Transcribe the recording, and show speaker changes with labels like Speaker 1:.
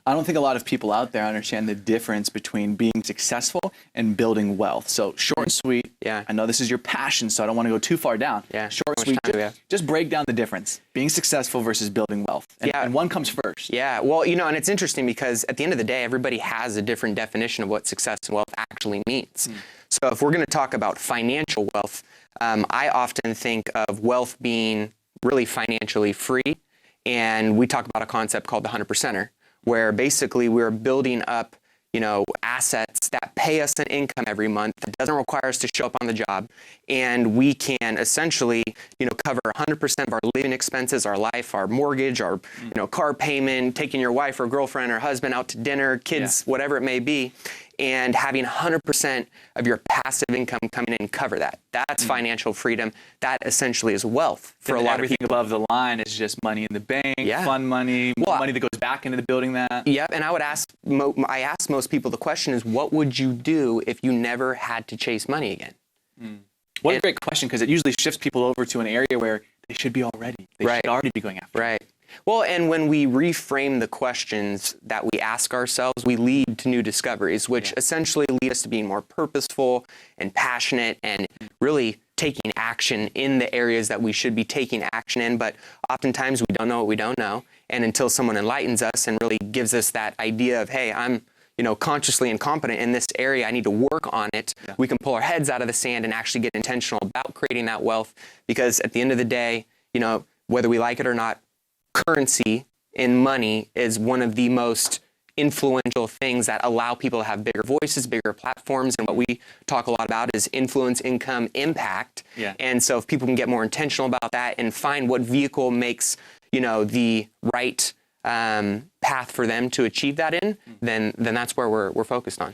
Speaker 1: I don't think a lot of people out there understand the difference between being successful and building wealth. So short and sweet.
Speaker 2: Yeah.
Speaker 1: I know this is your passion, so I don't want to go too far down.
Speaker 2: Yeah.
Speaker 1: Short and sweet. Just break down the difference. Being successful versus building wealth. And one comes first.
Speaker 2: Yeah. Well, and it's interesting because at the end of the day, everybody has a different definition of what success and wealth actually means. So if we're going to talk about financial wealth, I often think of wealth being really financially free. And we talk about a concept called the 100%er, where basically we're building up, assets that pay us an income every month that doesn't require us to show up on the job. And we can essentially, cover 100% of our living expenses, our life, our mortgage, our, car payment, taking your wife or girlfriend or husband out to dinner, kids, whatever it may be, and having 100% of your passive income coming in and cover that. That's financial freedom. That essentially is wealth for a lot of people.
Speaker 1: Everything above the line is just money in the bank, fun money, money that goes back into the building that.
Speaker 2: Yep, and I would ask, I ask most people the question is, what would you do if you never had to chase money again?
Speaker 1: What a great question, because it usually shifts people over to an area where they should be already. They should already be going after.
Speaker 2: Right. Well, and when we reframe the questions that we ask ourselves, we lead to new discoveries, which essentially lead us to being more purposeful and passionate and really taking action in the areas that we should be taking action in. But oftentimes we don't know what we don't know. And until someone enlightens us and really gives us that idea of, hey, I'm consciously incompetent in this area, I need to work on it. We can pull our heads out of the sand and actually get intentional about creating that wealth. Because at the end of the day, whether we like it or not, currency in money is one of the most influential things that allow people to have bigger voices, bigger platforms. And what we talk a lot about is influence, income, impact. And so if people can get more intentional about that and find what vehicle makes, the right path for them to achieve that in, then that's where we're focused on.